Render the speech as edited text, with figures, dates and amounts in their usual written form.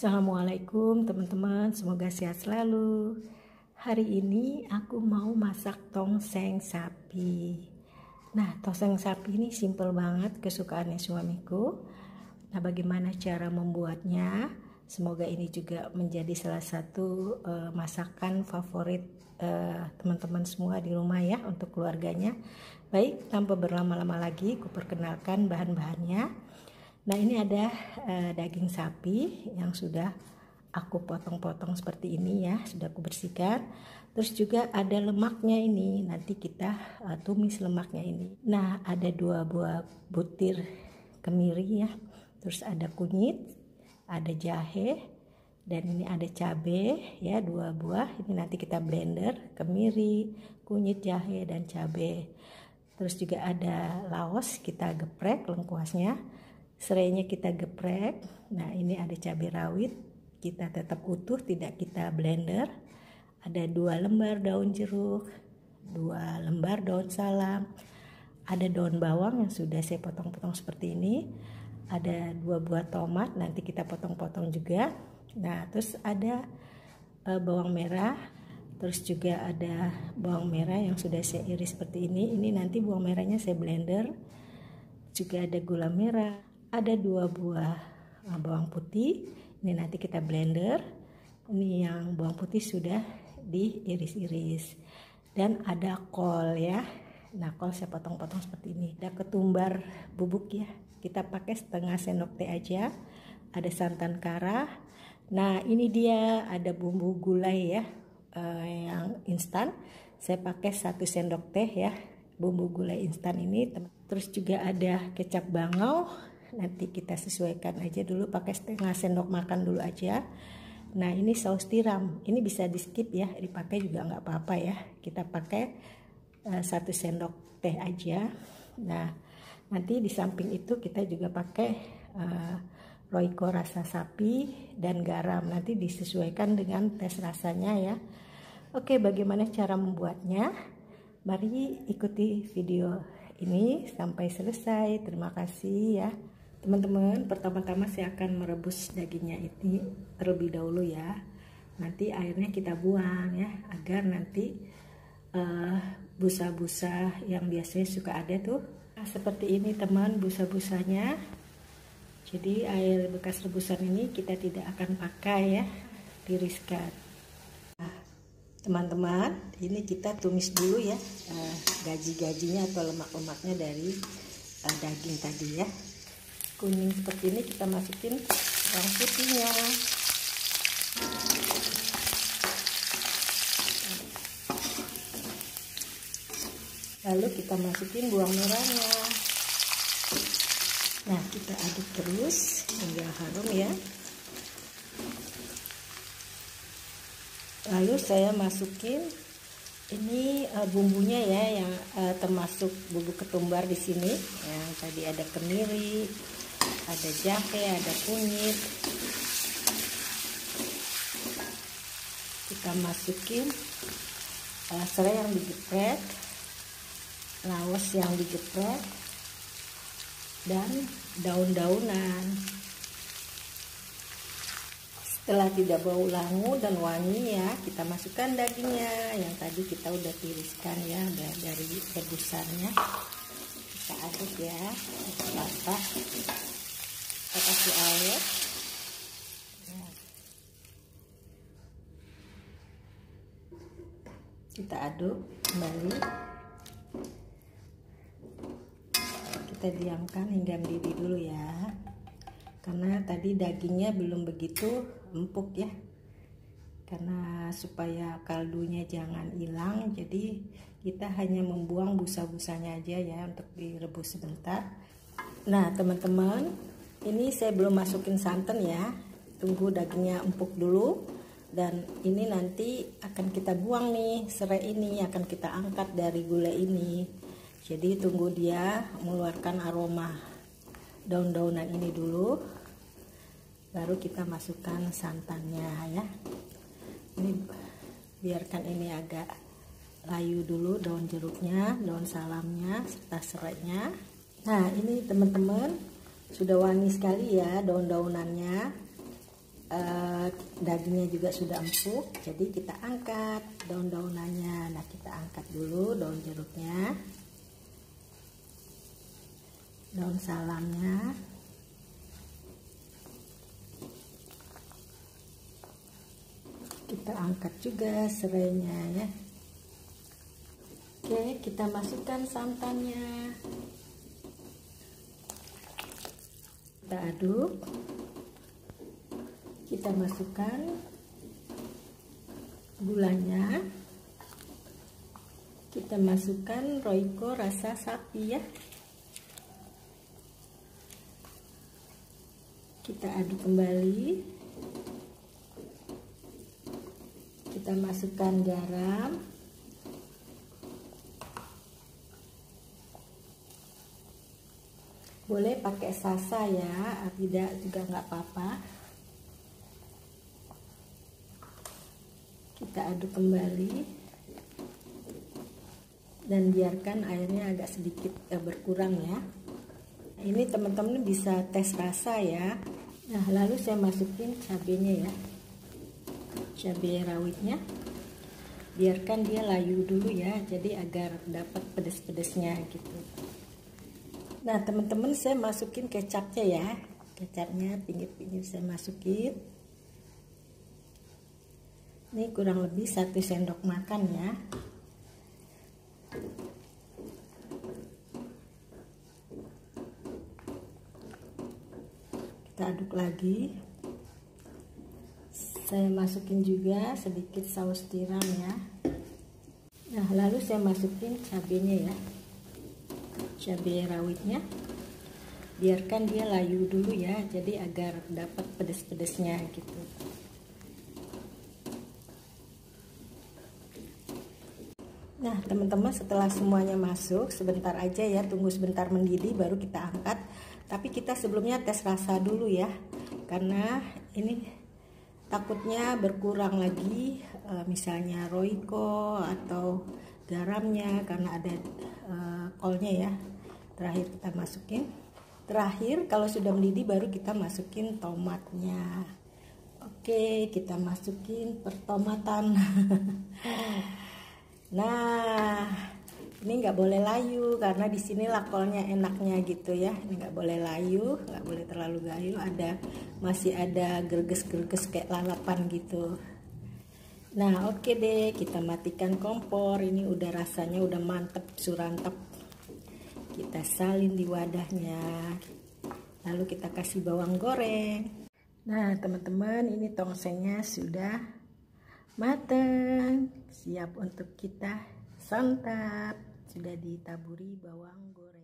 Assalamualaikum teman-teman, semoga sehat selalu. Hari ini aku mau masak tongseng sapi. Nah, tongseng sapi ini simple banget, kesukaannya suamiku. Nah, bagaimana cara membuatnya? Semoga ini juga menjadi salah satu masakan favorit teman-teman semua di rumah ya, untuk keluarganya. Baik, tanpa berlama-lama lagi, aku perkenalkan bahan-bahannya. Nah, ini ada daging sapi yang sudah aku potong-potong seperti ini ya, sudah aku bersihkan. Terus juga ada lemaknya ini, nanti kita tumis lemaknya ini. Nah, ada 2 buah butir kemiri ya. Terus ada kunyit, ada jahe, dan ini ada cabai ya, 2 buah. Ini nanti kita blender, kemiri, kunyit, jahe, dan cabai. Terus juga ada laos, kita geprek lengkuasnya. Serainya kita geprek. Nah, ini ada cabai rawit, kita tetap utuh, tidak kita blender. Ada 2 lembar daun jeruk, 2 lembar daun salam, ada daun bawang yang sudah saya potong-potong seperti ini. Ada 2 buah tomat, nanti kita potong-potong juga. Nah, terus ada bawang merah. Terus juga ada bawang merah yang sudah saya iris seperti ini. Ini nanti bawang merahnya saya blender. Juga ada gula merah. Ada 2 buah bawang putih, ini nanti kita blender. Ini yang bawang putih sudah diiris-iris. Dan ada kol ya. Nah, kol saya potong-potong seperti ini. Ada ketumbar bubuk ya, kita pakai setengah sendok teh aja. Ada santan kara. Nah, ini dia ada bumbu gulai ya, yang instan. Saya pakai 1 sendok teh ya, bumbu gulai instan ini. Terus juga ada kecap bangau. Nanti kita sesuaikan aja dulu, pakai setengah sendok makan dulu aja. Nah, ini saus tiram, ini bisa di skip ya, dipakai juga nggak apa-apa ya. Kita pakai 1 sendok teh aja. Nah, nanti di samping itu kita juga pakai Royco rasa sapi dan garam, nanti disesuaikan dengan tes rasanya ya. Oke, bagaimana cara membuatnya? Mari ikuti video ini sampai selesai. Terima kasih ya teman-teman. Pertama-tama saya akan merebus dagingnya ini terlebih dahulu ya. Nanti airnya kita buang ya, agar nanti busa-busa yang biasanya suka ada tuh. Nah, seperti ini teman, busa-busanya. Jadi air bekas rebusan ini kita tidak akan pakai ya, tiriskan. Nah, teman-teman, ini kita tumis dulu ya gaji-gajinya atau lemak-lemaknya dari daging tadi ya. Kuning seperti ini kita masukin bawang putihnya. Lalu kita masukin bawang merahnya. Nah, kita aduk terus hingga harum ya. Lalu saya masukin ini bumbunya ya, yang termasuk bumbu ketumbar di sini. Yang tadi ada kemiri, ada jahe, ada kunyit. Kita masukin serai yang digeprek, laos yang digeprek, dan daun-daunan. Setelah tidak bau langu dan wangi ya, kita masukkan dagingnya yang tadi kita udah tiriskan ya dari rebusannya. Kita aduk ya, rata. Kita kasih air. Nah, kita aduk kembali. Kita diamkan hingga mendidih dulu ya, karena tadi dagingnya belum begitu empuk ya. Karena supaya kaldunya jangan hilang, jadi kita hanya membuang busa-busanya aja ya untuk direbus sebentar. Nah teman-teman, ini saya belum masukin santan ya, tunggu dagingnya empuk dulu. Dan ini nanti akan kita buang nih, serai ini akan kita angkat dari gulai ini. Jadi tunggu dia mengeluarkan aroma daun-daunan ini dulu, baru kita masukkan santannya ya. Ini biarkan ini agak layu dulu, daun jeruknya, daun salamnya, serta serainya. Nah, ini teman-teman sudah wangi sekali ya daun-daunannya. dagingnya juga sudah empuk, jadi kita angkat daun-daunannya. Nah, kita angkat dulu daun jeruknya, daun salamnya, kita angkat juga serainya ya. Oke, kita masukkan santannya, kita aduk. Kita masukkan gulanya, kita masukkan Royco rasa sapi ya, kita aduk kembali, kita masukkan garam, boleh pakai sasa ya, tidak juga nggak apa-apa. Kita aduk kembali dan biarkan airnya agak sedikit berkurang ya. Ini teman-teman bisa tes rasa ya. Nah, lalu saya masukin cabenya ya, cabai rawitnya, biarkan dia layu dulu ya, jadi agar dapat pedas-pedasnya gitu. Nah teman-teman, saya masukin kecapnya ya, kecapnya pinggir-pinggir saya masukin. Ini kurang lebih 1 sendok makan ya. Kita aduk lagi. Saya masukin juga sedikit saus tiram ya. Nah, lalu saya masukin cabenya ya, cabai rawitnya, biarkan dia layu dulu ya, jadi agar dapat pedas-pedasnya gitu. Nah teman-teman, setelah semuanya masuk, sebentar aja ya, tunggu sebentar mendidih baru kita angkat. Tapi kita sebelumnya tes rasa dulu ya, karena ini takutnya berkurang lagi misalnya Royco atau garamnya, karena ada kolnya ya. Terakhir kita masukin, terakhir kalau sudah mendidih baru kita masukin tomatnya. Oke, kita masukin pertomatan. Nah, ini nggak boleh layu karena di sini lakolnya enaknya gitu ya. Ini nggak boleh layu, nggak boleh terlalu layu. Masih ada gerges-gerges kayak lalapan gitu. Nah, oke deh, kita matikan kompor. Ini udah rasanya udah mantep, surantep. Kita salin di wadahnya. Lalu kita kasih bawang goreng. Nah, teman-teman, ini tongsengnya sudah matang, siap untuk kita santap, sudah ditaburi bawang goreng.